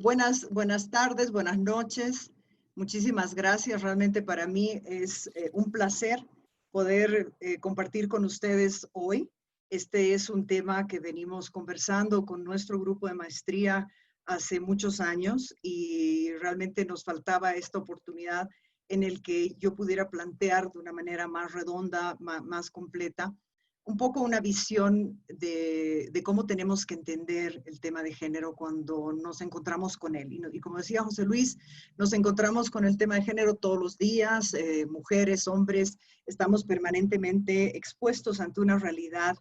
Buenas tardes, buenas noches. Muchísimas gracias. Realmente para mí es un placer poder compartir con ustedes hoy. Este es un tema que venimos conversando con nuestro grupo de maestría hace muchos años y realmente nos faltaba esta oportunidad en el que yo pudiera plantear de una manera más redonda, más completa, un poco una visión de cómo tenemos que entender el tema de género cuando nos encontramos con él. Y como decía José Luis, nos encontramos con el tema de género todos los días, mujeres, hombres, estamos permanentemente expuestos ante una realidad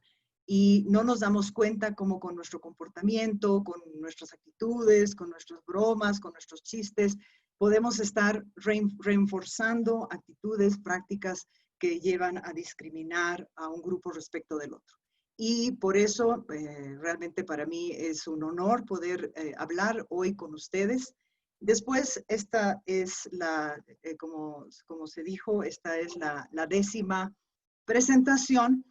y no nos damos cuenta cómo con nuestro comportamiento, con nuestras actitudes, con nuestras bromas, con nuestros chistes, podemos estar reforzando actitudes, prácticas que llevan a discriminar a un grupo respecto del otro. Y por eso realmente para mí es un honor poder hablar hoy con ustedes. Después, esta es como se dijo, esta es la 10ª presentación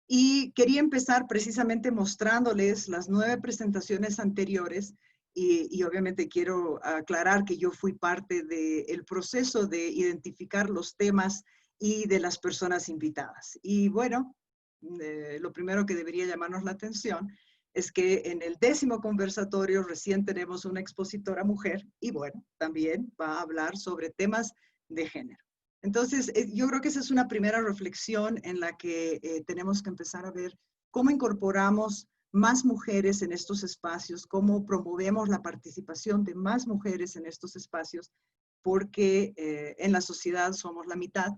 y quería empezar precisamente mostrándoles las 9 presentaciones anteriores y obviamente quiero aclarar que yo fui parte del proceso de identificar los temas y de las personas invitadas. Y bueno, lo primero que debería llamarnos la atención es que en el 10º conversatorio recién tenemos una expositora mujer y bueno, también va a hablar sobre temas de género. Entonces, yo creo que esa es una primera reflexión en la que tenemos que empezar a ver cómo incorporamos más mujeres en estos espacios, cómo promovemos la participación de más mujeres en estos espacios, porque en la sociedad somos la mitad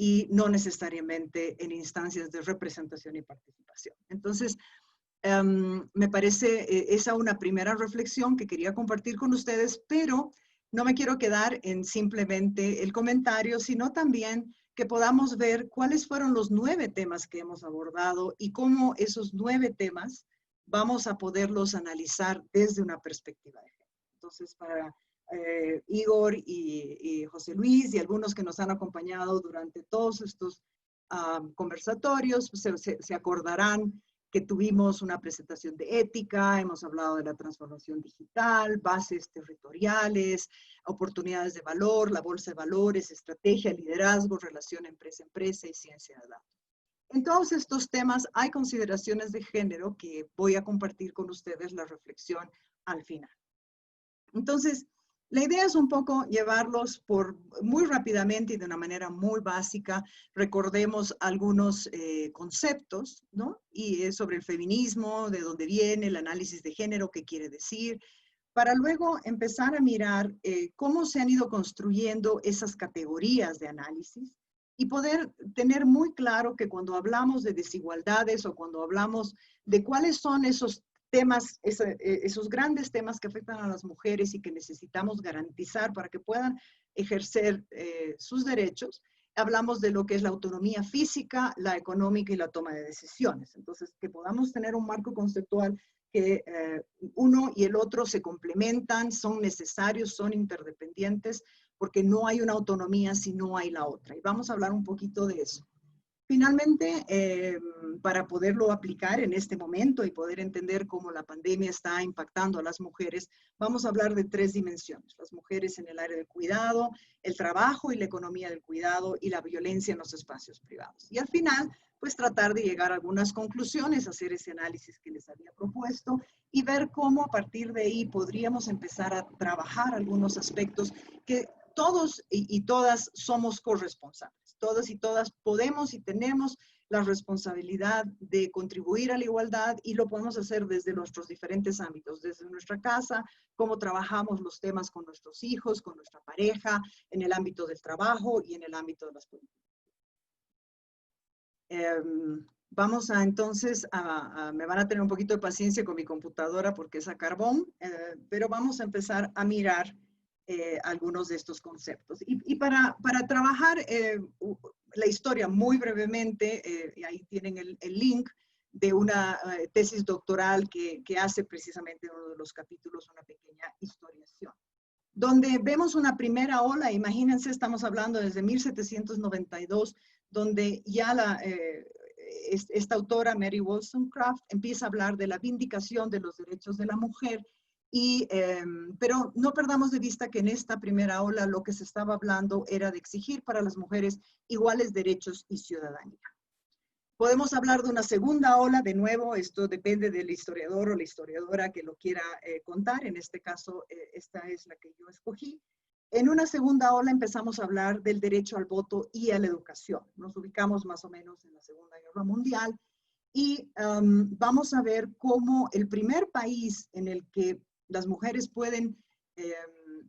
y no necesariamente en instancias de representación y participación. Entonces, me parece esa una primera reflexión que quería compartir con ustedes, pero no me quiero quedar en simplemente el comentario, sino también que podamos ver cuáles fueron los 9 temas que hemos abordado y cómo esos 9 temas vamos a poderlos analizar desde una perspectiva de género. Entonces, para Igor y José Luis y algunos que nos han acompañado durante todos estos conversatorios, se acordarán que tuvimos una presentación de ética, hemos hablado de la transformación digital, bases territoriales, oportunidades de valor, la bolsa de valores, estrategia, liderazgo, relación empresa-empresa y ciencia de datos. En todos estos temas hay consideraciones de género que voy a compartir con ustedes la reflexión al final. Entonces, la idea es un poco llevarlos por muy rápidamente y de una manera muy básica. Recordemos algunos conceptos, ¿no? Y sobre el feminismo, de dónde viene, el análisis de género, qué quiere decir, para luego empezar a mirar cómo se han ido construyendo esas categorías de análisis y poder tener muy claro que cuando hablamos de desigualdades o cuando hablamos de cuáles son esos temas, esos grandes temas que afectan a las mujeres y que necesitamos garantizar para que puedan ejercer sus derechos, hablamos de lo que es la autonomía física, la económica y la toma de decisiones. Entonces, que podamos tener un marco conceptual que uno y el otro se complementan, son necesarios, son interdependientes, porque no hay una autonomía si no hay la otra. Y vamos a hablar un poquito de eso. Finalmente, para poderlo aplicar en este momento y poder entender cómo la pandemia está impactando a las mujeres, vamos a hablar de 3 dimensiones. Las mujeres en el área del cuidado, el trabajo y la economía del cuidado y la violencia en los espacios privados. Y al final, pues tratar de llegar a algunas conclusiones, hacer ese análisis que les había propuesto y ver cómo a partir de ahí podríamos empezar a trabajar algunos aspectos que todos y todas somos corresponsables. Todas y todas podemos y tenemos la responsabilidad de contribuir a la igualdad y lo podemos hacer desde nuestros diferentes ámbitos, desde nuestra casa, cómo trabajamos los temas con nuestros hijos, con nuestra pareja, en el ámbito del trabajo y en el ámbito de las políticas. Vamos a entonces, me van a tener un poquito de paciencia con mi computadora porque es a carbón, pero vamos a empezar a mirar algunos de estos conceptos. Y para trabajar la historia muy brevemente, y ahí tienen el link de una tesis doctoral que hace precisamente en uno de los capítulos una pequeña historiación. Donde vemos una primera ola, imagínense, estamos hablando desde 1792, donde ya esta autora, Mary Wollstonecraft, empieza a hablar de la vindicación de los derechos de la mujer Pero no perdamos de vista que en esta primera ola lo que se estaba hablando era de exigir para las mujeres iguales derechos y ciudadanía. Podemos hablar de una segunda ola, de nuevo, esto depende del historiador o la historiadora que lo quiera contar. En este caso, esta es la que yo escogí. En una segunda ola empezamos a hablar del derecho al voto y a la educación. Nos ubicamos más o menos en la Segunda Guerra Mundial y vamos a ver cómo el primer país en el que las mujeres pueden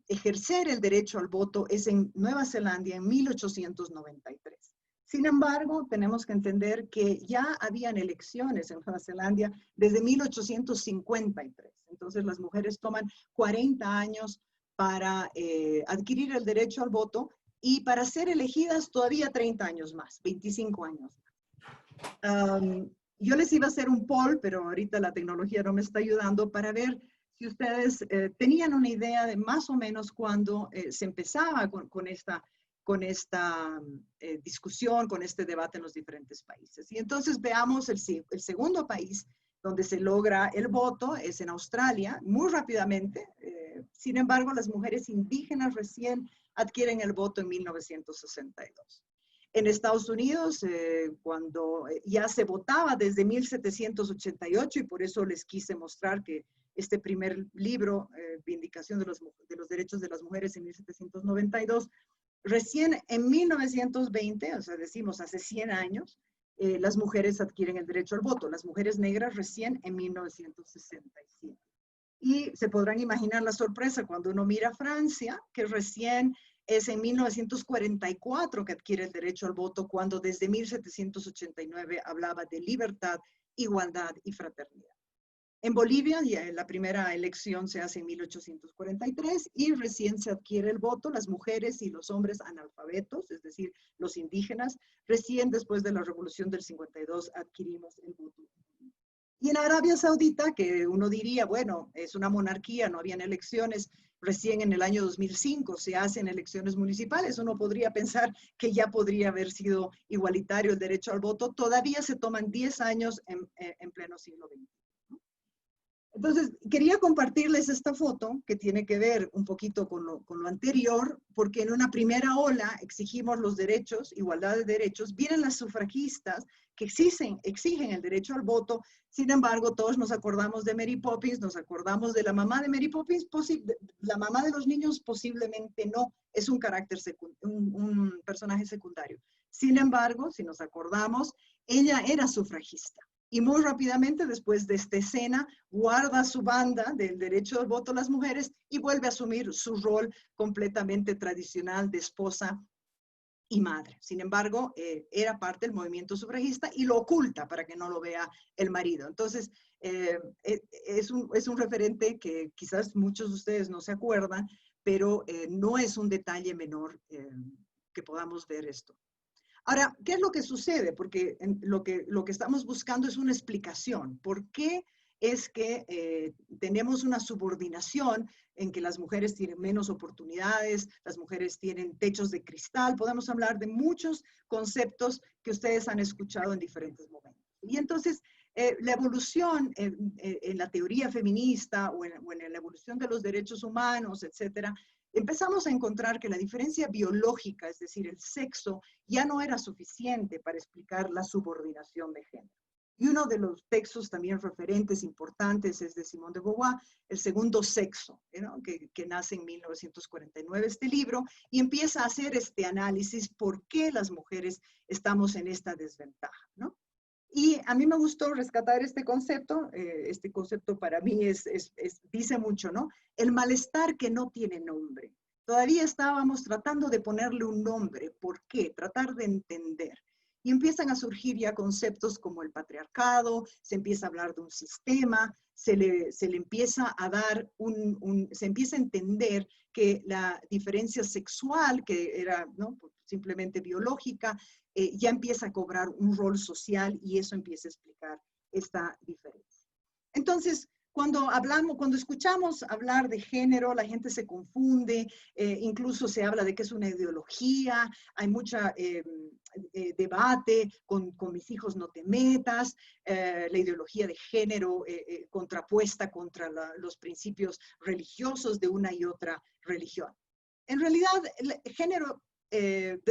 ejercer el derecho al voto es en Nueva Zelanda en 1893. Sin embargo, tenemos que entender que ya habían elecciones en Nueva Zelanda desde 1853. Entonces, las mujeres toman 40 años para adquirir el derecho al voto y para ser elegidas todavía 30 años más, 25 años más. Yo les iba a hacer un poll, pero ahorita la tecnología no me está ayudando para ver si ustedes tenían una idea de más o menos cuándo se empezaba con esta discusión, con este debate en los diferentes países. Y entonces veamos el segundo país donde se logra el voto, es en Australia, muy rápidamente. Sin embargo, las mujeres indígenas recién adquieren el voto en 1962. En Estados Unidos, cuando ya se votaba desde 1788, y por eso les quise mostrar que este primer libro, Vindicación de los Derechos de las Mujeres en 1792, recién en 1920, o sea, decimos hace 100 años, las mujeres adquieren el derecho al voto. Las mujeres negras recién en 1967. Y se podrán imaginar la sorpresa cuando uno mira a Francia, que recién es en 1944 que adquiere el derecho al voto, cuando desde 1789 hablaba de libertad, igualdad y fraternidad. En Bolivia, ya la primera elección se hace en 1843 y recién se adquiere el voto. Las mujeres y los hombres analfabetos, es decir, los indígenas, recién después de la Revolución del 52 adquirimos el voto. Y en Arabia Saudita, que uno diría, bueno, es una monarquía, no habían elecciones, recién en el año 2005 se hacen elecciones municipales, uno podría pensar que ya podría haber sido igualitario el derecho al voto, todavía se toman 10 años en pleno siglo XX. Entonces, quería compartirles esta foto que tiene que ver un poquito con lo anterior, porque en una primera ola exigimos los derechos, igualdad de derechos, vienen las sufragistas que exigen el derecho al voto. Sin embargo, todos nos acordamos de Mary Poppins, nos acordamos de la mamá de Mary Poppins, la mamá de los niños posiblemente no, es un un personaje secundario. Sin embargo, si nos acordamos, ella era sufragista. Y muy rápidamente, después de esta escena, guarda su banda del derecho al voto a las mujeres y vuelve a asumir su rol completamente tradicional de esposa y madre. Sin embargo, era parte del movimiento sufragista y lo oculta para que no lo vea el marido. Entonces, es un referente que quizás muchos de ustedes no se acuerdan, pero no es un detalle menor que podamos ver esto. Ahora, ¿qué es lo que sucede? Porque lo que estamos buscando es una explicación. ¿Por qué es que tenemos una subordinación en que las mujeres tienen menos oportunidades, las mujeres tienen techos de cristal? Podemos hablar de muchos conceptos que ustedes han escuchado en diferentes momentos. Y entonces, la evolución en la teoría feminista o en la evolución de los derechos humanos, etcétera, empezamos a encontrar que la diferencia biológica, es decir, el sexo, ya no era suficiente para explicar la subordinación de género. Y uno de los textos también referentes importantes es de Simone de Beauvoir, El segundo sexo, ¿no? que nace en 1949 este libro, y empieza a hacer este análisis por qué las mujeres estamos en esta desventaja, ¿no? Y a mí me gustó rescatar este concepto para mí dice mucho, ¿no? El malestar que no tiene nombre. Todavía estábamos tratando de ponerle un nombre. ¿Por qué? Tratar de entender. Y empiezan a surgir ya conceptos como el patriarcado, se empieza a hablar de un sistema, se le empieza a dar se empieza a entender que la diferencia sexual, que era, ¿no?, simplemente biológica, ya empieza a cobrar un rol social y eso empieza a explicar esta diferencia. Entonces, Cuando escuchamos hablar de género, la gente se confunde, incluso se habla de que es una ideología, hay mucha debate con mis hijos no te metas, la ideología de género contrapuesta contra los principios religiosos de una y otra religión. En realidad, el género,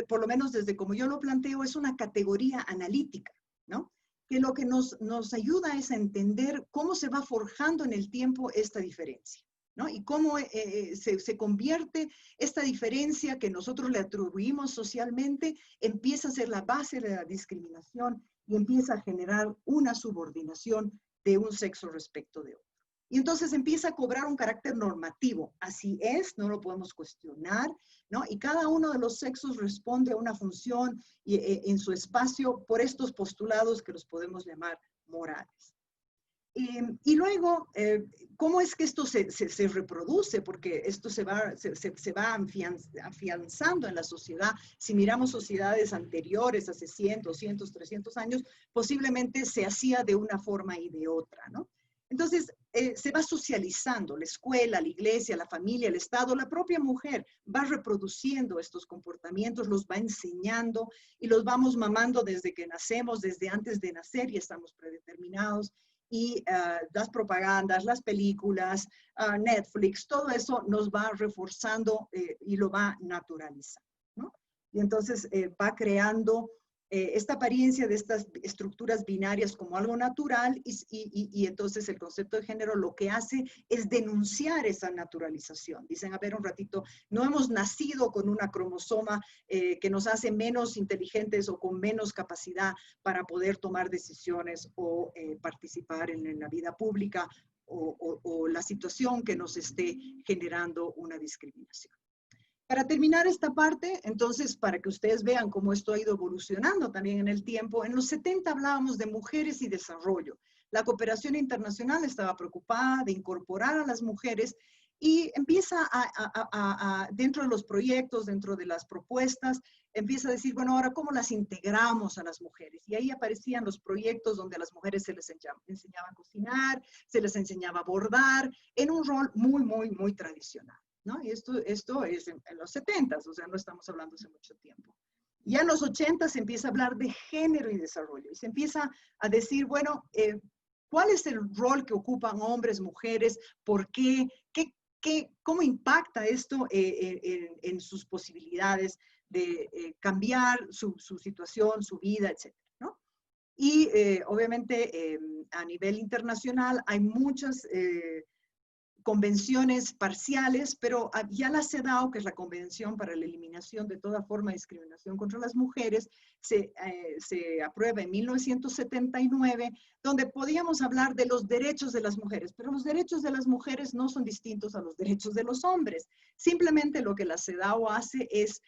por lo menos desde como yo lo planteo, es una categoría analítica, ¿no? Que lo que nos ayuda es a entender cómo se va forjando en el tiempo esta diferencia, ¿no? Y cómo se convierte esta diferencia que nosotros le atribuimos socialmente, empieza a ser la base de la discriminación y empieza a generar una subordinación de un sexo respecto de otro. Y entonces empieza a cobrar un carácter normativo. Así es, no lo podemos cuestionar, ¿no? Y cada uno de los sexos responde a una función en su espacio por estos postulados que los podemos llamar morales. Y luego, ¿cómo es que esto se reproduce? Porque esto se va afianzando en la sociedad. Si miramos sociedades anteriores, hace 100, 200, 300 años, posiblemente se hacía de una forma y de otra, ¿no? Entonces, se va socializando, la escuela, la iglesia, la familia, el Estado, la propia mujer va reproduciendo estos comportamientos, los va enseñando y los vamos mamando desde que nacemos, desde antes de nacer y estamos predeterminados. Y las propagandas, las películas, Netflix, todo eso nos va reforzando y lo va naturalizando, ¿no? Y entonces va creando esta apariencia de estas estructuras binarias como algo natural y entonces el concepto de género lo que hace es denunciar esa naturalización. Dicen, a ver un ratito, no hemos nacido con una cromosoma que nos hace menos inteligentes o con menos capacidad para poder tomar decisiones o participar en la vida pública o la situación que nos esté generando una discriminación. Para terminar esta parte, entonces, para que ustedes vean cómo esto ha ido evolucionando también en el tiempo, en los 70 hablábamos de mujeres y desarrollo. La cooperación internacional estaba preocupada de incorporar a las mujeres y empieza dentro de los proyectos, dentro de las propuestas, empieza a decir, bueno, ahora, ¿cómo las integramos a las mujeres? Y ahí aparecían los proyectos donde a las mujeres se les enseñaba a cocinar, se les enseñaba a bordar, en un rol muy, muy, muy tradicional, ¿no? Y esto es en los 70s, o sea, no estamos hablando hace mucho tiempo. Ya en los 80s se empieza a hablar de género y desarrollo, y se empieza a decir, bueno, ¿cuál es el rol que ocupan hombres, mujeres? ¿Por qué? ¿Cómo impacta esto en sus posibilidades de cambiar su situación, su vida, etcétera, ¿no? Y obviamente a nivel internacional hay muchas convenciones parciales, pero ya la CEDAW, que es la Convención para la Eliminación de toda forma de discriminación contra las mujeres, se aprueba en 1979, donde podíamos hablar de los derechos de las mujeres, pero los derechos de las mujeres no son distintos a los derechos de los hombres. Simplemente lo que la CEDAW hace es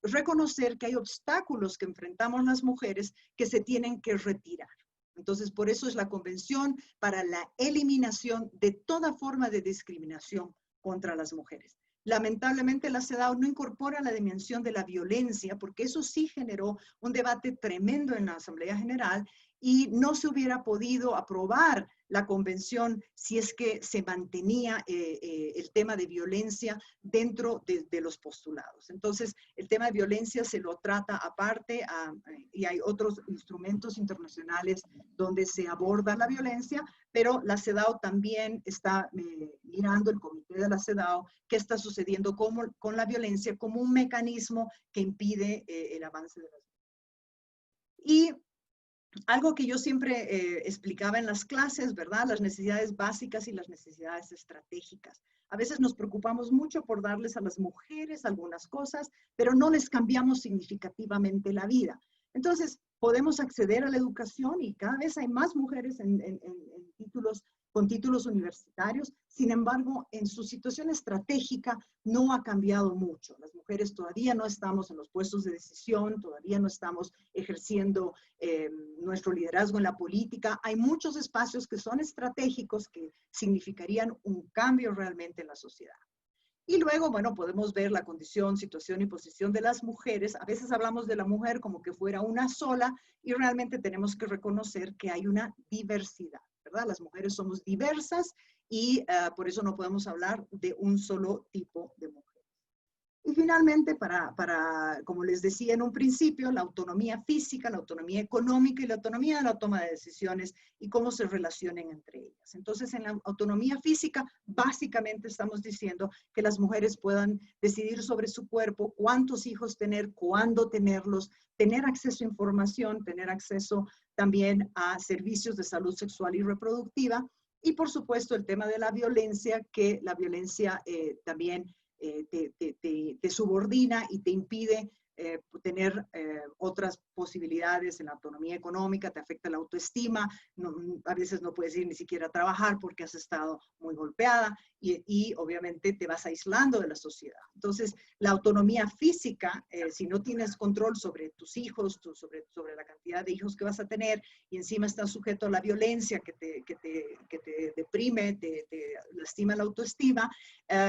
reconocer que hay obstáculos que enfrentamos las mujeres que se tienen que retirar. Entonces, por eso es la Convención para la Eliminación de toda forma de discriminación contra las mujeres. Lamentablemente, la CEDAW no incorpora la dimensión de la violencia, porque eso sí generó un debate tremendo en la Asamblea General y no se hubiera podido aprobar la convención si es que se mantenía el tema de violencia dentro de los postulados. Entonces, el tema de violencia se lo trata aparte y hay otros instrumentos internacionales donde se aborda la violencia, pero la CEDAW también está mirando, el comité de la CEDAW, qué está sucediendo con la violencia como un mecanismo que impide el avance de las mujeres. Y algo que yo siempre explicaba en las clases, ¿verdad? Las necesidades básicas y las necesidades estratégicas. A veces nos preocupamos mucho por darles a las mujeres algunas cosas, pero no les cambiamos significativamente la vida. Entonces, podemos acceder a la educación y cada vez hay más mujeres con títulos universitarios. Sin embargo, en su situación estratégica no ha cambiado mucho. Las mujeres todavía no estamos en los puestos de decisión, todavía no estamos ejerciendo nuestro liderazgo en la política. Hay muchos espacios que son estratégicos que significarían un cambio realmente en la sociedad. Y luego, bueno, podemos ver la condición, situación y posición de las mujeres. A veces hablamos de la mujer como que fuera una sola y realmente tenemos que reconocer que hay una diversidad, ¿verdad? Las mujeres somos diversas y por eso no podemos hablar de un solo tipo de mujer. Y finalmente, como les decía en un principio, la autonomía física, la autonomía económica y la autonomía de la toma de decisiones y cómo se relacionen entre ellas. Entonces, en la autonomía física, básicamente estamos diciendo que las mujeres puedan decidir sobre su cuerpo, cuántos hijos tener, cuándo tenerlos, tener acceso a información, tener acceso también a servicios de salud sexual y reproductiva. Y, por supuesto, el tema de la violencia, que la violencia también te subordina y te impide tener otras posibilidades en la autonomía económica, te afecta la autoestima, a veces no puedes ir ni siquiera a trabajar porque has estado muy golpeada y obviamente te vas aislando de la sociedad. Entonces, la autonomía física, si no tienes control sobre tus hijos, sobre la cantidad de hijos que vas a tener y encima estás sujeto a la violencia que te deprime, te lastima la autoestima,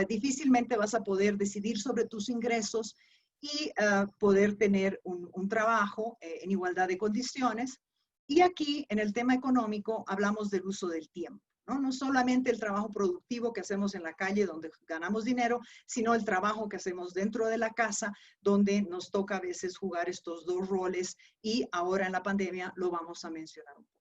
difícilmente vas a poder decidir sobre tus ingresos y poder tener un trabajo en igualdad de condiciones. Y aquí, en el tema económico, hablamos del uso del tiempo, ¿no? No solamente el trabajo productivo que hacemos en la calle donde ganamos dinero, sino el trabajo que hacemos dentro de la casa donde nos toca a veces jugar estos dos roles y ahora en la pandemia lo vamos a mencionar un poco.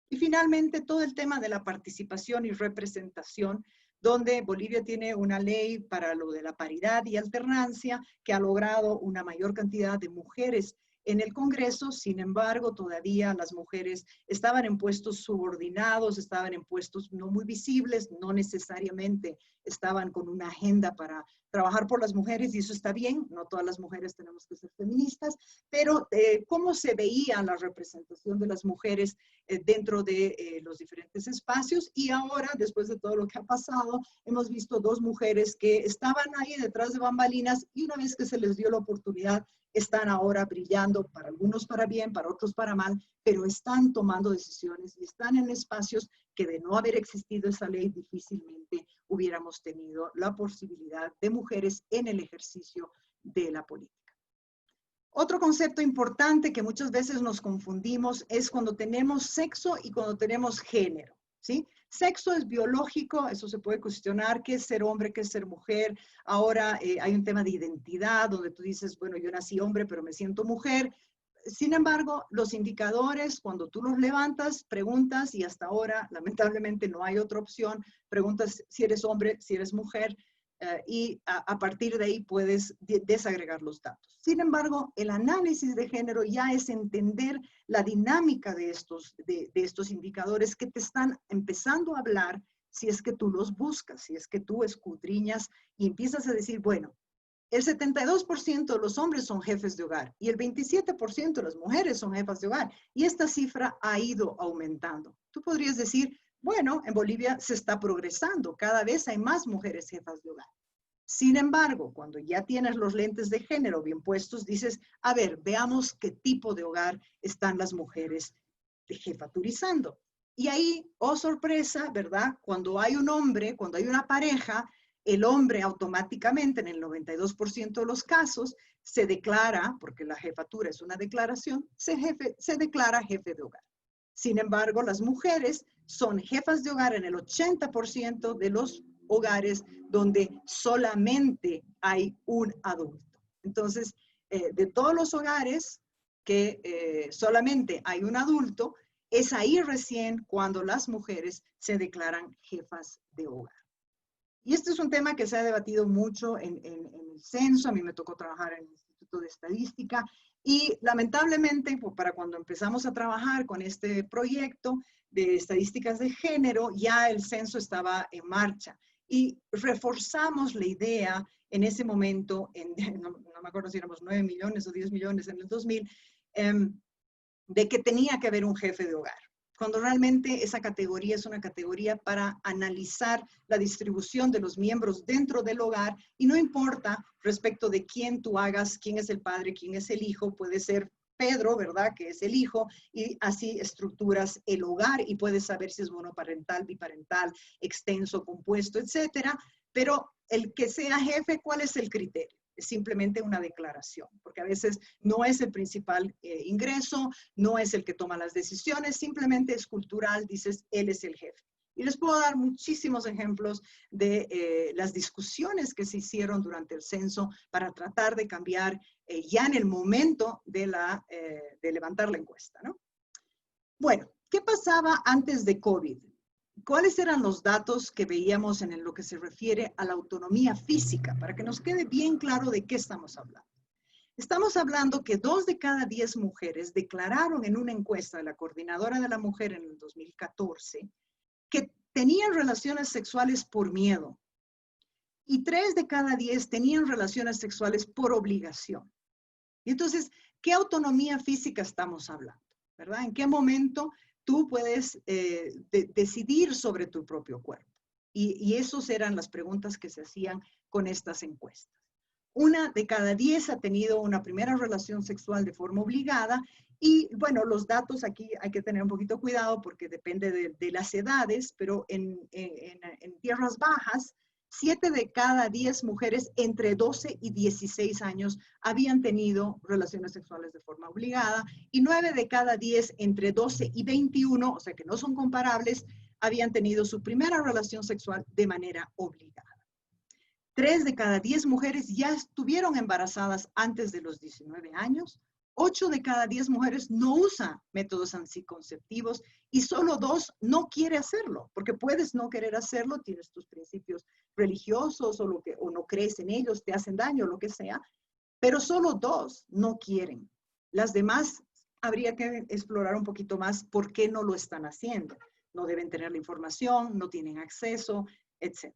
Y finalmente, todo el tema de la participación y representación, donde Bolivia tiene una ley para lo de la paridad y alternancia que ha logrado una mayor cantidad de mujeres en el Congreso. Sin embargo, todavía las mujeres estaban en puestos subordinados, estaban en puestos no muy visibles, no necesariamente estaban con una agenda para trabajar por las mujeres, y eso está bien, no todas las mujeres tenemos que ser feministas, pero cómo se veía la representación de las mujeres dentro de los diferentes espacios. Y ahora, después de todo lo que ha pasado, hemos visto dos mujeres que estaban ahí detrás de bambalinas y una vez que se les dio la oportunidad, están ahora brillando, para algunos para bien, para otros para mal, pero están tomando decisiones y están en espacios que de no haber existido esa ley difícilmente hubiéramos tenido la posibilidad de mujeres en el ejercicio de la política. Otro concepto importante que muchas veces nos confundimos es cuando tenemos sexo y cuando tenemos género, ¿sí? Sexo es biológico, eso se puede cuestionar, qué es ser hombre, qué es ser mujer. Ahora hay un tema de identidad donde tú dices, bueno, yo nací hombre, pero me siento mujer. Sin embargo, los indicadores, cuando tú los levantas, preguntas, y hasta ahora, lamentablemente, no hay otra opción, preguntas si eres hombre, si eres mujer, y a partir de ahí puedes desagregar los datos. Sin embargo, el análisis de género ya es entender la dinámica de estos indicadores que te están empezando a hablar si es que tú los buscas, si es que tú escudriñas y empiezas a decir, bueno, el 72% de los hombres son jefes de hogar y el 27% de las mujeres son jefas de hogar, y esta cifra ha ido aumentando. Tú podrías decir, bueno, en Bolivia se está progresando, cada vez hay más mujeres jefas de hogar. Sin embargo, cuando ya tienes los lentes de género bien puestos, dices, a ver, veamos qué tipo de hogar están las mujeres jefaturizando. Y ahí, oh sorpresa, ¿verdad? Cuando hay un hombre, cuando hay una pareja, el hombre automáticamente, en el 92% de los casos, se declara, porque la jefatura es una declaración, se declara jefe de hogar. Sin embargo, las mujeres son jefas de hogar en el 80% de los hogares donde solamente hay un adulto. Entonces, de todos los hogares que solamente hay un adulto, es ahí recién cuando las mujeres se declaran jefas de hogar. Y este es un tema que se ha debatido mucho en el censo. A mí me tocó trabajar en el Instituto de Estadística y lamentablemente para cuando empezamos a trabajar con este proyecto de estadísticas de género, ya el censo estaba en marcha y reforzamos la idea en ese momento, no me acuerdo si éramos 9 millones o 10 millones en el 2000, de que tenía que haber un jefe de hogar, cuando realmente esa categoría es una categoría para analizar la distribución de los miembros dentro del hogar, y no importa respecto de quién tú hagas, quién es el padre, quién es el hijo, puede ser Pedro, ¿verdad?, que es el hijo, y así estructuras el hogar y puedes saber si es monoparental, biparental, extenso, compuesto, etcétera, pero el que sea jefe, ¿cuál es el criterio? simplemente una declaración, porque a veces no es el principal ingreso, no es el que toma las decisiones, simplemente es cultural, dices, él es el jefe. Y les puedo dar muchísimos ejemplos de las discusiones que se hicieron durante el censo para tratar de cambiar ya en el momento de levantar la encuesta, ¿no? Bueno, ¿qué pasaba antes de COVID? ¿Cuáles eran los datos que veíamos en lo que se refiere a la autonomía física? Para que nos quede bien claro de qué estamos hablando. Estamos hablando que 2 de cada 10 mujeres declararon en una encuesta de la Coordinadora de la Mujer en el 2014 que tenían relaciones sexuales por miedo y 3 de cada 10 tenían relaciones sexuales por obligación. Y entonces, ¿qué autonomía física estamos hablando? ¿Verdad? ¿En qué momento tú puedes decidir sobre tu propio cuerpo? Y esas eran las preguntas que se hacían con estas encuestas. 1 de cada 10 ha tenido una primera relación sexual de forma obligada y bueno, los datos aquí hay que tener un poquito cuidado porque depende de las edades, pero en tierras bajas, 7 de cada 10 mujeres entre 12 y 16 años habían tenido relaciones sexuales de forma obligada y 9 de cada 10 entre 12 y 21, o sea que no son comparables, habían tenido su primera relación sexual de manera obligada. 3 de cada 10 mujeres ya estuvieron embarazadas antes de los 19 años. 8 de cada 10 mujeres no usan métodos anticonceptivos y solo 2 no quiere hacerlo, porque puedes no querer hacerlo, tienes tus principios religiosos o no crees en ellos, te hacen daño, lo que sea, pero solo 2 no quieren. Las demás habría que explorar un poquito más por qué no lo están haciendo. No deben tener la información, no tienen acceso, etc.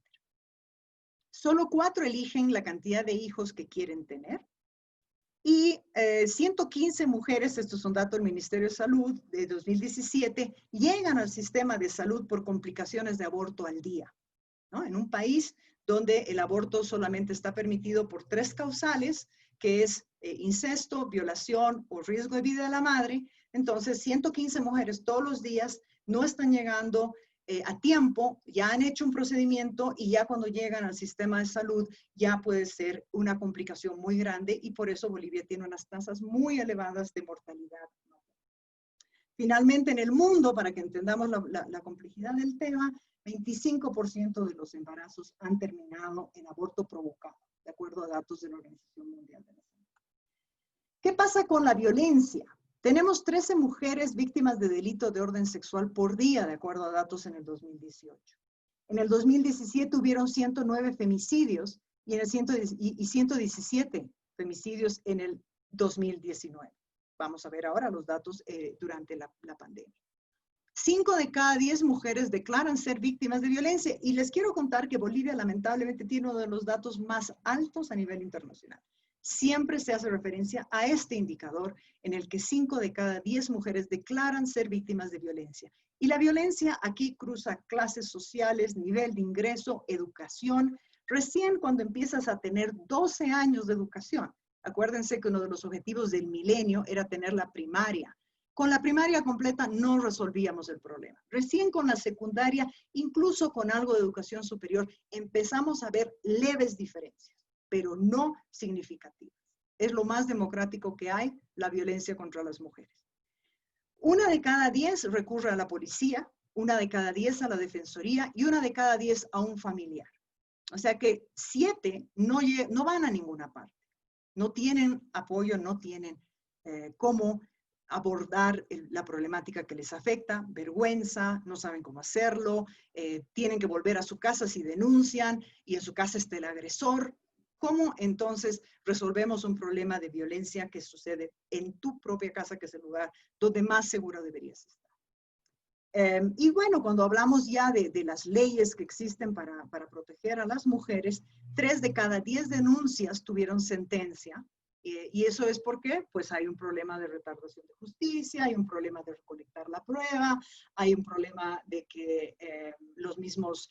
Solo 4 eligen la cantidad de hijos que quieren tener. Y 115 mujeres, estos son datos del Ministerio de Salud de 2017, llegan al sistema de salud por complicaciones de aborto al día, ¿no? En un país donde el aborto solamente está permitido por 3 causales, que es incesto, violación o riesgo de vida de la madre. Entonces, 115 mujeres todos los días no están llegando a tiempo, ya han hecho un procedimiento y ya cuando llegan al sistema de salud ya puede ser una complicación muy grande y por eso Bolivia tiene unas tasas muy elevadas de mortalidad. Finalmente, en el mundo, para que entendamos la complejidad del tema, 25% de los embarazos han terminado en aborto provocado, de acuerdo a datos de la Organización Mundial de la Salud. ¿Qué pasa con la violencia? Tenemos 13 mujeres víctimas de delito de orden sexual por día, de acuerdo a datos en el 2018. En el 2017 hubieron 109 femicidios y 117 femicidios en el 2019. Vamos a ver ahora los datos durante la pandemia. 5 de cada 10 mujeres declaran ser víctimas de violencia y les quiero contar que Bolivia lamentablemente tiene uno de los datos más altos a nivel internacional. Siempre se hace referencia a este indicador en el que 5 de cada 10 mujeres declaran ser víctimas de violencia. Y la violencia aquí cruza clases sociales, nivel de ingreso, educación. Recién cuando empiezas a tener 12 años de educación, acuérdense que uno de los objetivos del milenio era tener la primaria. Con la primaria completa no resolvíamos el problema. Recién con la secundaria, incluso con algo de educación superior, empezamos a ver leves diferencias, pero no significativas. Es lo más democrático que hay, la violencia contra las mujeres. 1 de cada 10 recurre a la policía, 1 de cada 10 a la defensoría y 1 de cada 10 a un familiar. O sea que 7 no van a ninguna parte. No tienen apoyo, no tienen cómo abordar la problemática que les afecta, vergüenza, no saben cómo hacerlo, tienen que volver a su casa si denuncian y en su casa está el agresor. ¿Cómo entonces resolvemos un problema de violencia que sucede en tu propia casa, que es el lugar donde más seguro deberías estar? Y bueno, cuando hablamos ya de las leyes que existen para proteger a las mujeres, 3 de cada 10 denuncias tuvieron sentencia. Y eso es porque pues hay un problema de retardación de justicia, hay un problema de recolectar la prueba, hay un problema de que los mismos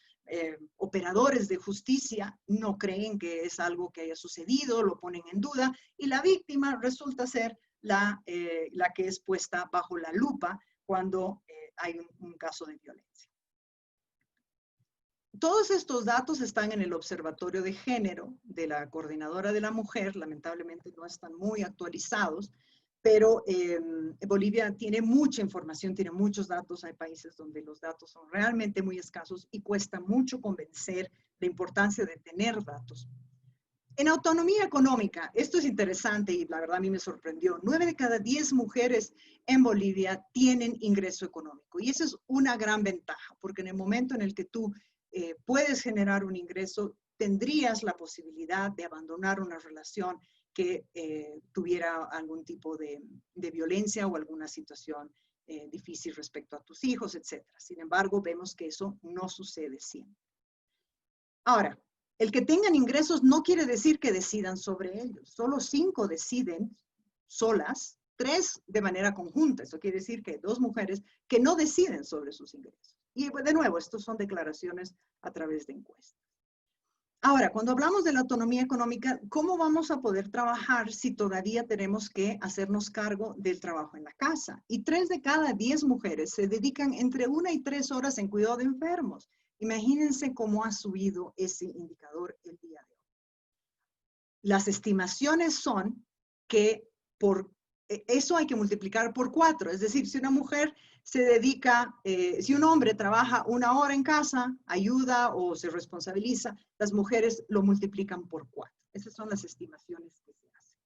operadores de justicia no creen que es algo que haya sucedido, lo ponen en duda y la víctima resulta ser la que es puesta bajo la lupa cuando hay un caso de violencia. Todos estos datos están en el Observatorio de Género de la Coordinadora de la Mujer. Lamentablemente no están muy actualizados, pero Bolivia tiene mucha información, tiene muchos datos. Hay países donde los datos son realmente muy escasos y cuesta mucho convencer la importancia de tener datos. En autonomía económica, esto es interesante y la verdad a mí me sorprendió. 9 de cada 10 mujeres en Bolivia tienen ingreso económico y esa es una gran ventaja, porque en el momento en el que tú puedes generar un ingreso, tendrías la posibilidad de abandonar una relación que tuviera algún tipo de violencia o alguna situación difícil respecto a tus hijos, etc. Sin embargo, vemos que eso no sucede siempre. Ahora, el que tengan ingresos no quiere decir que decidan sobre ellos. Solo 5 deciden solas, 3 de manera conjunta. Eso quiere decir que hay 2 mujeres que no deciden sobre sus ingresos. Y de nuevo, estos son declaraciones a través de encuestas. Ahora, cuando hablamos de la autonomía económica, ¿cómo vamos a poder trabajar si todavía tenemos que hacernos cargo del trabajo en la casa? Y 3 de cada 10 mujeres se dedican entre 1 y 3 horas en cuidado de enfermos. Imagínense cómo ha subido ese indicador el día de hoy. Las estimaciones son que por eso hay que multiplicar por 4. Es decir, si una mujer se dedica, si un hombre trabaja 1 hora en casa, ayuda o se responsabiliza, las mujeres lo multiplican por 4. Esas son las estimaciones que se hacen.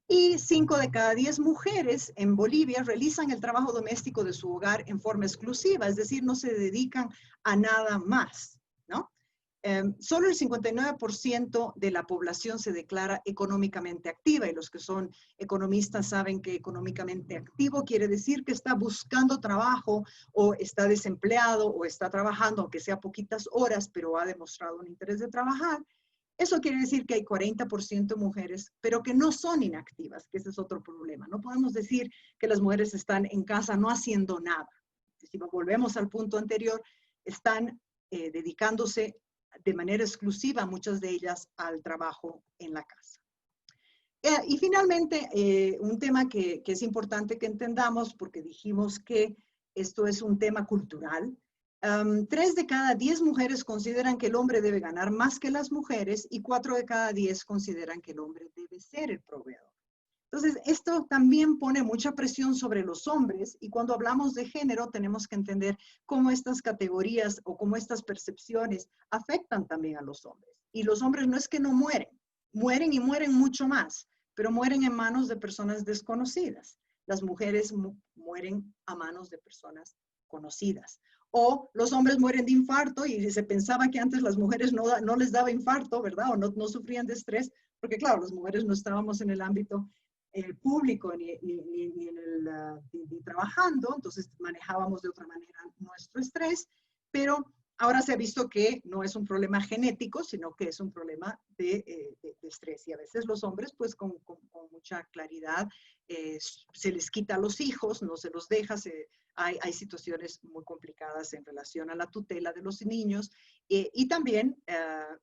Y 5 de cada 10 mujeres en Bolivia realizan el trabajo doméstico de su hogar en forma exclusiva, es decir, no se dedican a nada más, ¿no? Solo el 59% de la población se declara económicamente activa y los que son economistas saben que económicamente activo quiere decir que está buscando trabajo o está desempleado o está trabajando, aunque sea poquitas horas, pero ha demostrado un interés de trabajar. Eso quiere decir que hay 40% mujeres, pero que no son inactivas, que ese es otro problema. No podemos decir que las mujeres están en casa no haciendo nada. Si volvemos al punto anterior, están dedicándose de manera exclusiva, muchas de ellas, al trabajo en la casa. Y finalmente, un tema que es importante que entendamos, porque dijimos que esto es un tema cultural. 3 de cada 10 mujeres consideran que el hombre debe ganar más que las mujeres y 4 de cada 10 consideran que el hombre debe ser el proveedor. Entonces, esto también pone mucha presión sobre los hombres y cuando hablamos de género tenemos que entender cómo estas categorías o cómo estas percepciones afectan también a los hombres. Y los hombres no es que no mueren, mueren y mueren mucho más, pero mueren en manos de personas desconocidas. Las mujeres mueren a manos de personas conocidas. O los hombres mueren de infarto y se pensaba que antes las mujeres no les daba infarto, ¿verdad? O no sufrían de estrés, porque claro, las mujeres no estábamos en el ámbito público ni trabajando, entonces manejábamos de otra manera nuestro estrés, pero ahora se ha visto que no es un problema genético, sino que es un problema de estrés. Y a veces los hombres, pues con mucha claridad, se les quita a los hijos, no se los deja, hay situaciones muy complicadas en relación a la tutela de los niños y también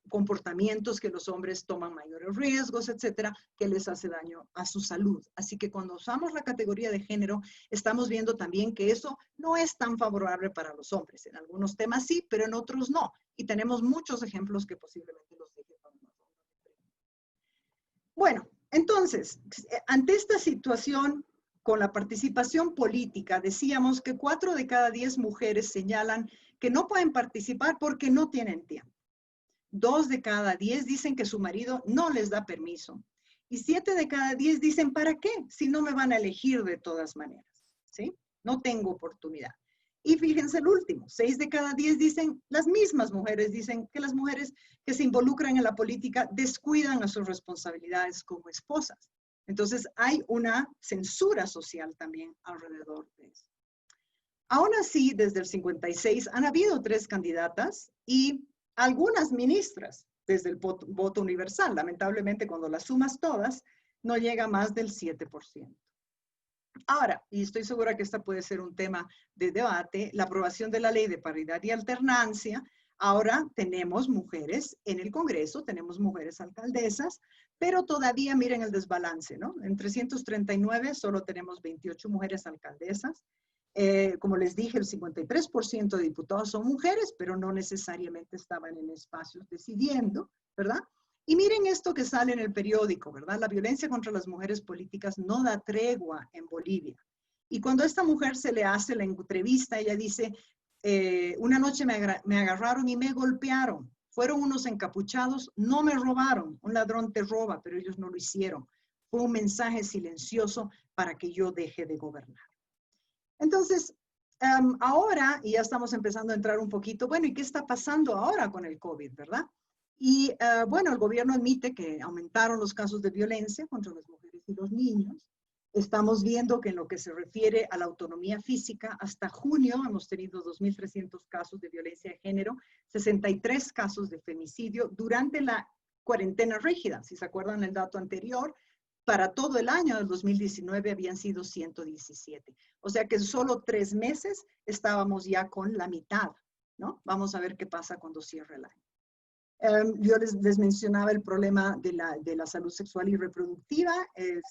comportamientos que los hombres toman mayores riesgos, etcétera, que les hace daño a su salud. Así que cuando usamos la categoría de género, estamos viendo también que eso no es tan favorable para los hombres. En algunos temas sí, pero en otros no. Y tenemos muchos ejemplos que posiblemente los dejen para nosotros. Bueno, entonces, ante esta situación, con la participación política, decíamos que 4 de cada 10 mujeres señalan que no pueden participar porque no tienen tiempo. 2 de cada 10 dicen que su marido no les da permiso. Y 7 de cada 10 dicen, ¿para qué? Si no me van a elegir de todas maneras, ¿sí? No tengo oportunidad. Y fíjense el último, 6 de cada 10 dicen, las mismas mujeres dicen que las mujeres que se involucran en la política descuidan a sus responsabilidades como esposas. Entonces hay una censura social también alrededor de eso. Aún así, desde el 56 han habido 3 candidatas y algunas ministras desde el voto universal. Lamentablemente, cuando las sumas todas, no llega más del 7%. Ahora, y estoy segura que esta puede ser un tema de debate, la aprobación de la ley de paridad y alternancia. Ahora tenemos mujeres en el Congreso, tenemos mujeres alcaldesas, pero todavía miren el desbalance, ¿no? En 339 solo tenemos 28 mujeres alcaldesas Como les dije, el 53% de diputados son mujeres, pero no necesariamente estaban en espacios decidiendo, ¿verdad? Y miren esto que sale en el periódico, ¿verdad? La violencia contra las mujeres políticas no da tregua en Bolivia. Y cuando a esta mujer se le hace la entrevista, ella dice, una noche me agarraron y me golpearon. Fueron unos encapuchados, no me robaron. Un ladrón te roba, pero ellos no lo hicieron. Fue un mensaje silencioso para que yo deje de gobernar. Entonces, ahora, y ya estamos empezando a entrar un poquito, bueno, ¿y qué está pasando ahora con el COVID, verdad? Y bueno, el gobierno admite que aumentaron los casos de violencia contra las mujeres y los niños. Estamos viendo que en lo que se refiere a la autonomía física, hasta junio hemos tenido 2.300 casos de violencia de género, 63 casos de femicidio durante la cuarentena rígida. Si se acuerdan el dato anterior, para todo el año del 2019 habían sido 117. O sea que en solo 3 meses estábamos ya con la mitad, ¿no? Vamos a ver qué pasa cuando cierre el año. Yo les mencionaba el problema de la salud sexual y reproductiva.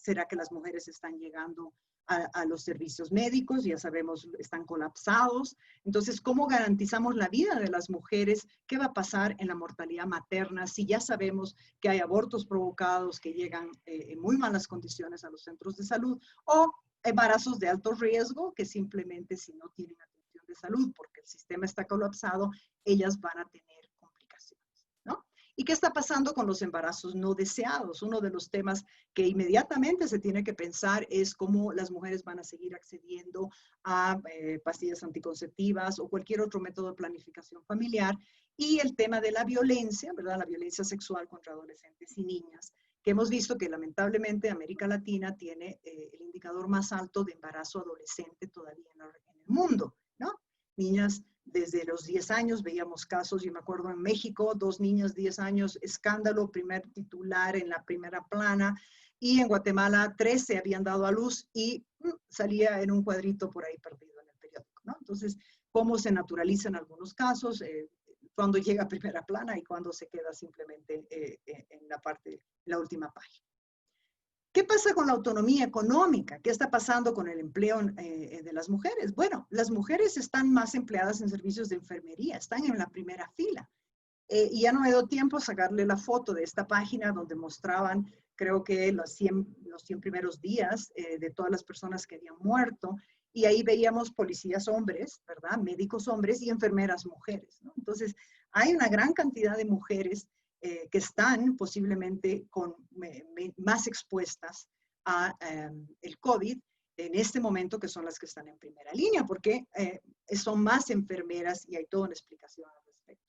¿Será que las mujeres están llegando a los servicios médicos? Ya sabemos, están colapsados. Entonces, ¿cómo garantizamos la vida de las mujeres? ¿Qué va a pasar en la mortalidad materna si ya sabemos que hay abortos provocados que llegan en muy malas condiciones a los centros de salud o embarazos de alto riesgo que simplemente si no tienen atención de salud porque el sistema está colapsado, ellas van a tener complicaciones, ¿no? ¿Y qué está pasando con los embarazos no deseados? Uno de los temas que inmediatamente se tiene que pensar es cómo las mujeres van a seguir accediendo a pastillas anticonceptivas o cualquier otro método de planificación familiar. Y el tema de la violencia, ¿verdad? La violencia sexual contra adolescentes y niñas, que hemos visto que lamentablemente América Latina tiene el indicador más alto de embarazo adolescente todavía en el mundo, ¿no? Niñas desde los 10 años, veíamos casos, yo me acuerdo en México, 2 niñas, 10 años, escándalo, primer titular en la primera plana, y en Guatemala 13 habían dado a luz y salía en un cuadrito por ahí perdido en el periódico, ¿no? Entonces, cómo se naturalizan algunos casos, cuando llega a primera plana y cuando se queda simplemente en la parte, la última página. ¿Qué pasa con la autonomía económica? ¿Qué está pasando con el empleo de las mujeres? Bueno, las mujeres están más empleadas en servicios de enfermería, están en la primera fila. Y ya no me dio tiempo a sacarle la foto de esta página donde mostraban, creo que los 100 primeros días de todas las personas que habían muerto. Y ahí veíamos policías hombres, ¿verdad? Médicos hombres y enfermeras mujeres, ¿no? Entonces, hay una gran cantidad de mujeres que están posiblemente más expuestas a el COVID en este momento, que son las que están en primera línea, porque son más enfermeras y hay toda una explicación al respecto.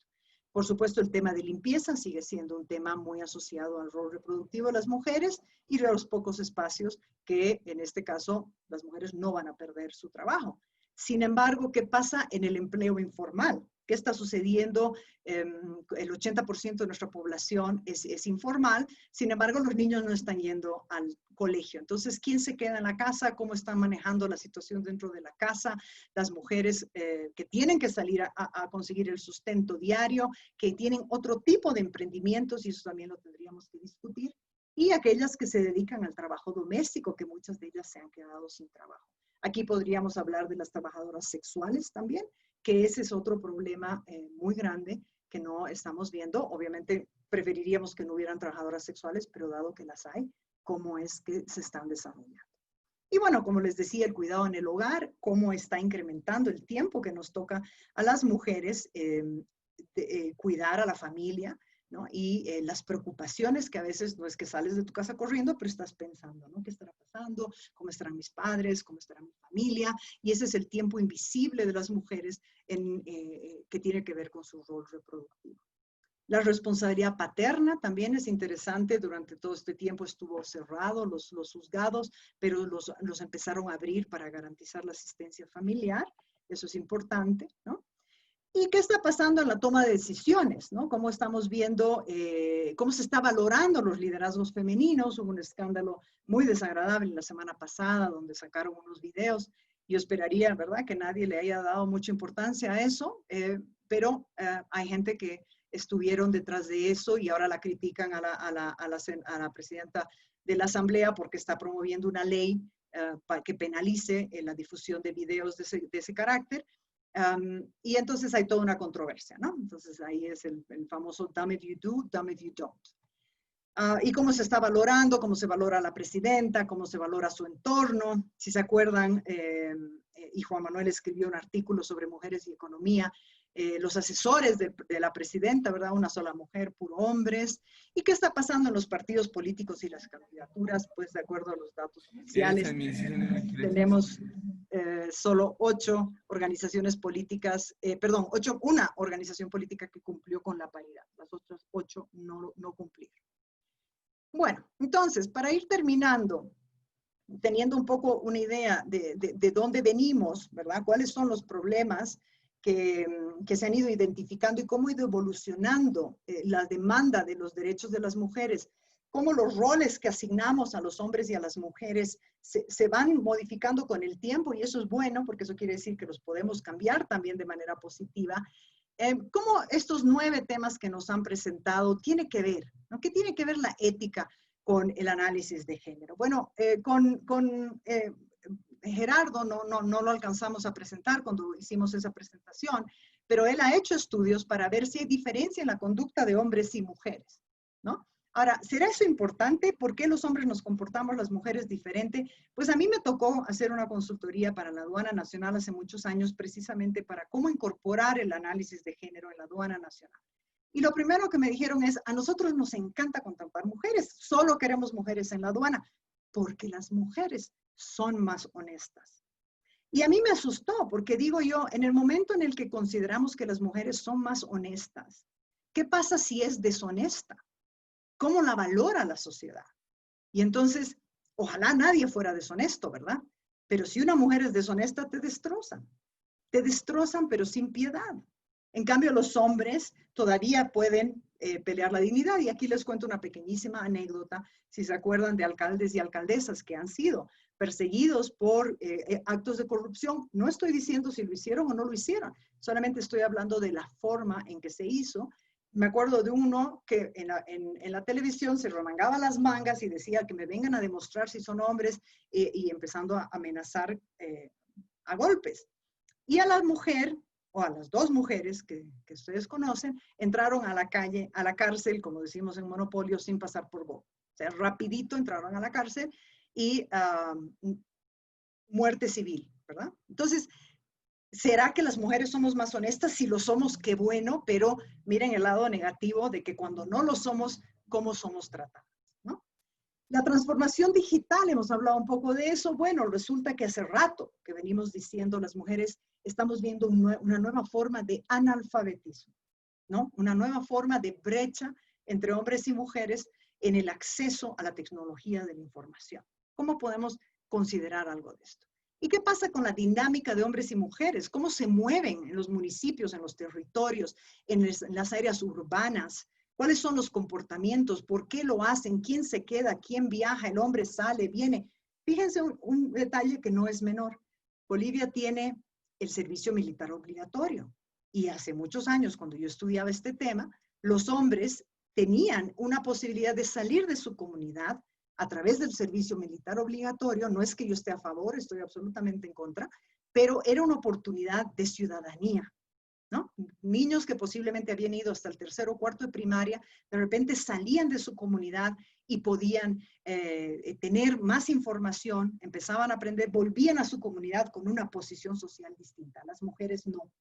Por supuesto, el tema de limpieza sigue siendo un tema muy asociado al rol reproductivo de las mujeres y de los pocos espacios que, en este caso, las mujeres no van a perder su trabajo. Sin embargo, ¿qué pasa en el empleo informal? ¿Qué está sucediendo? El 80% de nuestra población es informal, sin embargo, los niños no están yendo al colegio. Entonces, ¿quién se queda en la casa? ¿Cómo están manejando la situación dentro de la casa? Las mujeres que tienen que salir a conseguir el sustento diario, que tienen otro tipo de emprendimientos, y eso también lo tendríamos que discutir, y aquellas que se dedican al trabajo doméstico, que muchas de ellas se han quedado sin trabajo. Aquí podríamos hablar de las trabajadoras sexuales también, que ese es otro problema muy grande que no estamos viendo. Obviamente preferiríamos que no hubieran trabajadoras sexuales, pero dado que las hay, ¿cómo es que se están desarrollando? Y bueno, como les decía, el cuidado en el hogar, cómo está incrementando el tiempo que nos toca a las mujeres cuidar a la familia, ¿no? Y las preocupaciones que a veces no es que sales de tu casa corriendo, pero estás pensando, ¿no? ¿Qué estará pasando? ¿Cómo estarán mis padres? ¿Cómo estará mi familia? Y ese es el tiempo invisible de las mujeres que tiene que ver con su rol reproductivo. La responsabilidad paterna también es interesante. Durante todo este tiempo estuvo cerrado los juzgados, pero los empezaron a abrir para garantizar la asistencia familiar. Eso es importante, ¿no? ¿Y qué está pasando en la toma de decisiones? ¿No? ¿Cómo estamos viendo, cómo se está valorando los liderazgos femeninos? Hubo un escándalo muy desagradable la semana pasada donde sacaron unos videos. Yo esperaría, ¿verdad?, que nadie le haya dado mucha importancia a eso, pero hay gente que estuvieron detrás de eso y ahora la critican a la presidenta de la Asamblea porque está promoviendo una ley que penalice la difusión de videos de ese carácter. Y entonces hay toda una controversia, ¿no? Entonces ahí es el famoso damn if you do, damn if you don't. Y cómo se está valorando, cómo se valora a la presidenta, cómo se valora su entorno. Si se acuerdan, y Juan Manuel escribió un artículo sobre mujeres y economía, los asesores de la presidenta, ¿verdad? Una sola mujer, puro hombres. ¿Y qué está pasando en los partidos políticos y las candidaturas? Pues de acuerdo a los datos oficiales, tenemos solo 8 organizaciones políticas, una organización política que cumplió con la paridad. Las otras 8 no cumplieron. Bueno, entonces, para ir terminando, teniendo un poco una idea de dónde venimos, ¿verdad? ¿Cuáles son los problemas que se han ido identificando y cómo ha ido evolucionando la demanda de los derechos de las mujeres? Cómo los roles que asignamos a los hombres y a las mujeres se van modificando con el tiempo, y eso es bueno, porque eso quiere decir que los podemos cambiar también de manera positiva. ¿Cómo estos 9 temas que nos han presentado tiene que ver, ¿no? ¿Qué tiene que ver la ética con el análisis de género? Bueno, con Gerardo no lo alcanzamos a presentar cuando hicimos esa presentación, pero él ha hecho estudios para ver si hay diferencia en la conducta de hombres y mujeres, ¿no? Ahora, ¿será eso importante? ¿Por qué los hombres nos comportamos, las mujeres diferente? Pues a mí me tocó hacer una consultoría para la Aduana Nacional hace muchos años, precisamente para cómo incorporar el análisis de género en la Aduana Nacional. Y lo primero que me dijeron es, a nosotros nos encanta contemplar mujeres, solo queremos mujeres en la aduana, porque las mujeres son más honestas. Y a mí me asustó, porque digo yo, en el momento en el que consideramos que las mujeres son más honestas, ¿qué pasa si es deshonesta? ¿Cómo la valora la sociedad? Y entonces, ojalá nadie fuera deshonesto, ¿verdad? Pero si una mujer es deshonesta, te destrozan. Te destrozan, pero sin piedad. En cambio, los hombres todavía pueden pelear la dignidad. Y aquí les cuento una pequeñísima anécdota, si se acuerdan de alcaldes y alcaldesas que han sido perseguidos por actos de corrupción. No estoy diciendo si lo hicieron o no lo hicieron, solamente estoy hablando de la forma en que se hizo. Me acuerdo de uno que en la televisión se remangaba las mangas y decía que me vengan a demostrar si son hombres y empezando a amenazar a golpes. Y a la mujer, o a las 2 mujeres que ustedes conocen, entraron a la calle, a la cárcel, como decimos en Monopolio, sin pasar por boca. O sea, rapidito entraron a la cárcel y muerte civil, ¿verdad? Entonces, ¿será que las mujeres somos más honestas? Si lo somos, qué bueno, pero miren el lado negativo de que cuando no lo somos, ¿cómo somos tratadas? ¿No? La transformación digital, hemos hablado un poco de eso. Bueno, resulta que hace rato que venimos diciendo las mujeres estamos viendo una nueva forma de analfabetismo, ¿no? Una nueva forma de brecha entre hombres y mujeres en el acceso a la tecnología de la información. ¿Cómo podemos considerar algo de esto? ¿Y qué pasa con la dinámica de hombres y mujeres? ¿Cómo se mueven en los municipios, en los territorios, en las áreas urbanas? ¿Cuáles son los comportamientos? ¿Por qué lo hacen? ¿Quién se queda? ¿Quién viaja? ¿El hombre sale? ¿Viene? Fíjense un detalle que no es menor. Bolivia tiene el servicio militar obligatorio. Y hace muchos años, cuando yo estudiaba este tema, los hombres tenían una posibilidad de salir de su comunidad a través del servicio militar obligatorio. No es que yo esté a favor, estoy absolutamente en contra, pero era una oportunidad de ciudadanía, ¿no? Niños que posiblemente habían ido hasta el 3º o 4º de primaria, de repente salían de su comunidad y podían tener más información, empezaban a aprender, volvían a su comunidad con una posición social distinta. Las mujeres no.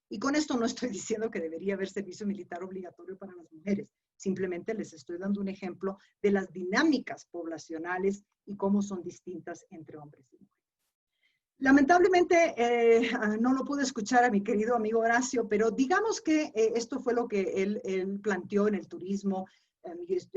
Y con esto no estoy diciendo que debería haber servicio militar obligatorio para las mujeres. Simplemente les estoy dando un ejemplo de las dinámicas poblacionales y cómo son distintas entre hombres y mujeres. Lamentablemente no lo pude escuchar a mi querido amigo Horacio, pero digamos que esto fue lo que él planteó en el turismo.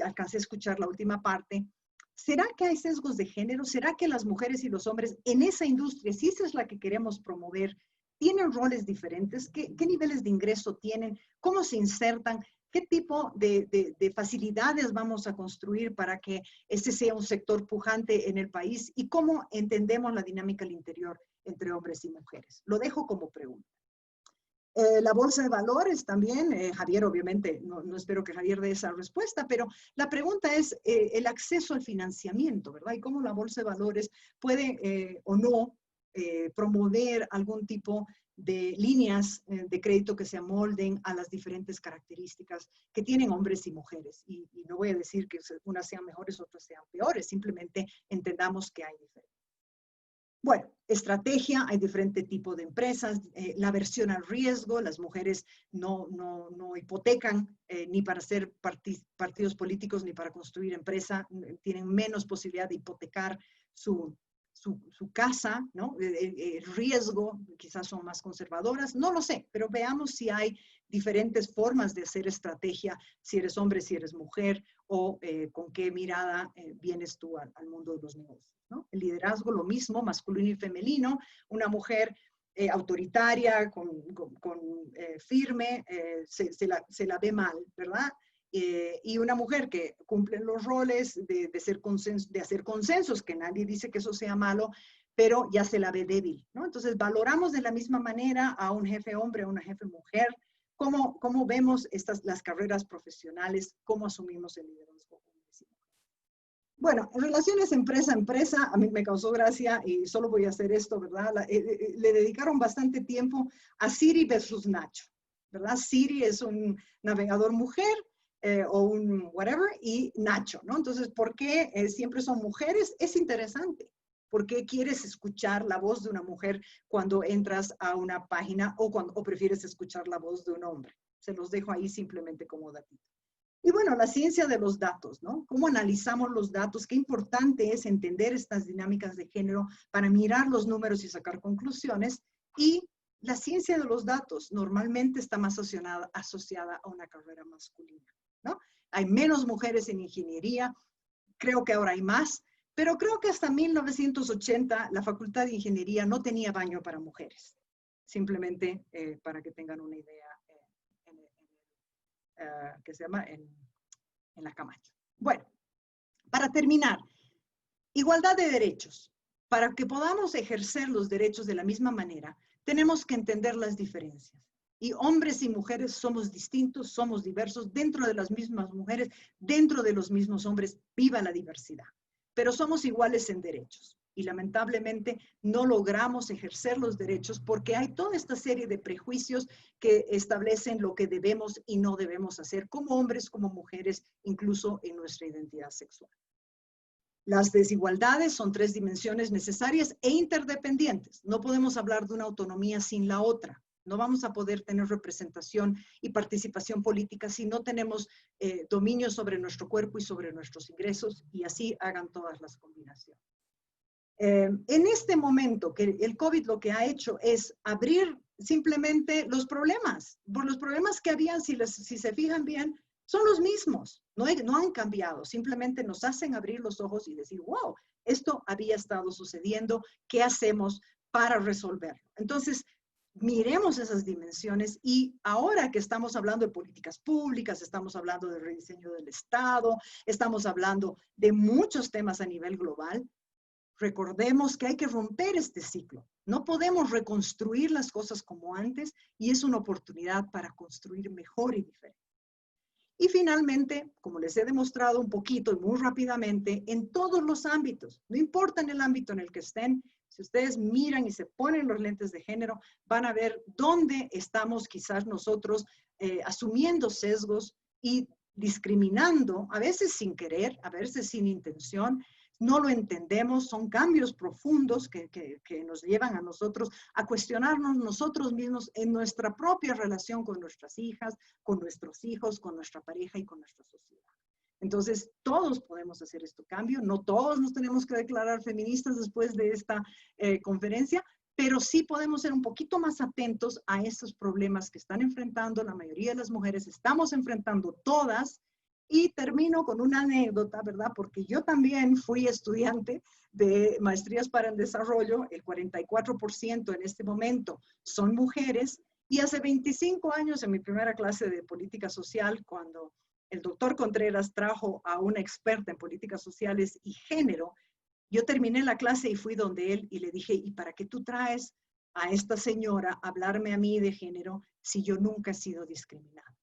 Alcancé a escuchar la última parte. ¿Será que hay sesgos de género? ¿Será que las mujeres y los hombres en esa industria, si esa es la que queremos promover, tienen roles diferentes? ¿Qué niveles de ingreso tienen? ¿Cómo se insertan? ¿Qué tipo de facilidades vamos a construir para que ese sea un sector pujante en el país? ¿Y cómo entendemos la dinámica al interior entre hombres y mujeres? Lo dejo como pregunta. La bolsa de valores también, Javier, obviamente, no espero que Javier dé esa respuesta, pero la pregunta es el acceso al financiamiento, ¿verdad? Y cómo la bolsa de valores puede o no promover algún tipo de líneas de crédito que se amolden a las diferentes características que tienen hombres y mujeres. Y no voy a decir que unas sean mejores, otras sean peores, simplemente entendamos que hay diferencias. Bueno, estrategia, hay diferente tipo de empresas, la aversión al riesgo, las mujeres no hipotecan ni para hacer partidos políticos ni para construir empresa, tienen menos posibilidad de hipotecar su casa, ¿no? El riesgo, quizás son más conservadoras, no lo sé, pero veamos si hay diferentes formas de hacer estrategia, si eres hombre, si eres mujer, o con qué mirada vienes tú al mundo de los negocios, ¿no? El liderazgo, lo mismo, masculino y femenino, una mujer autoritaria, firme, se la ve mal, ¿verdad? Y una mujer que cumple los roles de hacer consensos, que nadie dice que eso sea malo, pero ya se la ve débil, ¿no? Entonces, valoramos de la misma manera a un jefe hombre, a una jefe mujer, cómo vemos las carreras profesionales, cómo asumimos el liderazgo. Bueno, en relaciones empresa-empresa, a mí me causó gracia y solo voy a hacer esto, ¿verdad? Le dedicaron bastante tiempo a Siri versus Nacho, ¿verdad? Siri es un navegador mujer, o un whatever, y Nacho, ¿no? Entonces, ¿por qué siempre son mujeres? Es interesante. ¿Por qué quieres escuchar la voz de una mujer cuando entras a una página o prefieres escuchar la voz de un hombre? Se los dejo ahí simplemente como datito. Y bueno, la ciencia de los datos, ¿no? ¿Cómo analizamos los datos? Qué importante es entender estas dinámicas de género para mirar los números y sacar conclusiones. Y la ciencia de los datos normalmente está más asociada a una carrera masculina, ¿no? Hay menos mujeres en ingeniería, creo que ahora hay más, pero creo que hasta 1980 la Facultad de Ingeniería no tenía baño para mujeres. Simplemente para que tengan una idea. Que se llama en la Camacho. Bueno, para terminar, igualdad de derechos. Para que podamos ejercer los derechos de la misma manera, tenemos que entender las diferencias. Y hombres y mujeres somos distintos, somos diversos, dentro de las mismas mujeres, dentro de los mismos hombres, viva la diversidad. Pero somos iguales en derechos. Y lamentablemente no logramos ejercer los derechos porque hay toda esta serie de prejuicios que establecen lo que debemos y no debemos hacer como hombres, como mujeres, incluso en nuestra identidad sexual. Las desigualdades son tres dimensiones necesarias e interdependientes. No podemos hablar de una autonomía sin la otra. No vamos a poder tener representación y participación política si no tenemos dominio sobre nuestro cuerpo y sobre nuestros ingresos, y así hagan todas las combinaciones. En este momento, que el COVID lo que ha hecho es abrir simplemente los problemas. Por los problemas que habían, si se fijan bien, son los mismos, no han cambiado, simplemente nos hacen abrir los ojos y decir, wow, esto había estado sucediendo, ¿qué hacemos para resolverlo? Entonces, miremos esas dimensiones y ahora que estamos hablando de políticas públicas, estamos hablando de rediseño del Estado, estamos hablando de muchos temas a nivel global, recordemos que hay que romper este ciclo. No podemos reconstruir las cosas como antes y es una oportunidad para construir mejor y diferente. Y finalmente, como les he demostrado un poquito y muy rápidamente, en todos los ámbitos, no importa en el ámbito en el que estén, si ustedes miran y se ponen los lentes de género, van a ver dónde estamos quizás nosotros asumiendo sesgos y discriminando, a veces sin querer, a veces sin intención. No lo entendemos, son cambios profundos que nos llevan a nosotros a cuestionarnos nosotros mismos en nuestra propia relación con nuestras hijas, con nuestros hijos, con nuestra pareja y con nuestra sociedad. Entonces, todos podemos hacer este cambio, no todos nos tenemos que declarar feministas después de esta conferencia, pero sí podemos ser un poquito más atentos a estos problemas que están enfrentando la mayoría de las mujeres, estamos enfrentando todas. Y termino con una anécdota, ¿verdad? Porque yo también fui estudiante de maestrías para el desarrollo, el 44% en este momento son mujeres, y hace 25 años en mi primera clase de política social, cuando el doctor Contreras trajo a una experta en políticas sociales y género, yo terminé la clase y fui donde él y le dije, ¿y para qué tú traes a esta señora hablarme a mí de género si yo nunca he sido discriminada?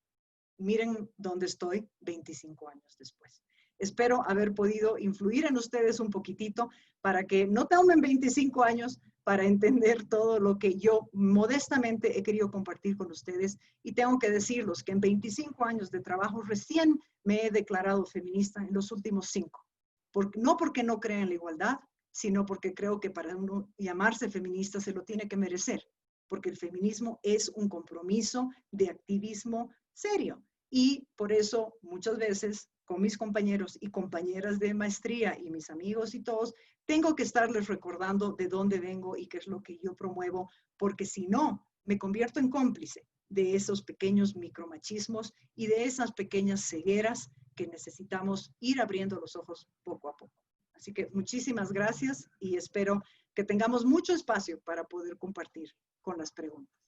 Miren dónde estoy 25 años después. Espero haber podido influir en ustedes un poquitito para que no tomen 25 años para entender todo lo que yo modestamente he querido compartir con ustedes. Y tengo que decirles que en 25 años de trabajo recién me he declarado feminista en los últimos 5. No porque no crea en la igualdad, sino porque creo que para uno llamarse feminista se lo tiene que merecer, porque el feminismo es un compromiso de activismo serio. Y por eso muchas veces con mis compañeros y compañeras de maestría y mis amigos y todos, tengo que estarles recordando de dónde vengo y qué es lo que yo promuevo, porque si no, me convierto en cómplice de esos pequeños micromachismos y de esas pequeñas cegueras que necesitamos ir abriendo los ojos poco a poco. Así que muchísimas gracias y espero que tengamos mucho espacio para poder compartir con las preguntas.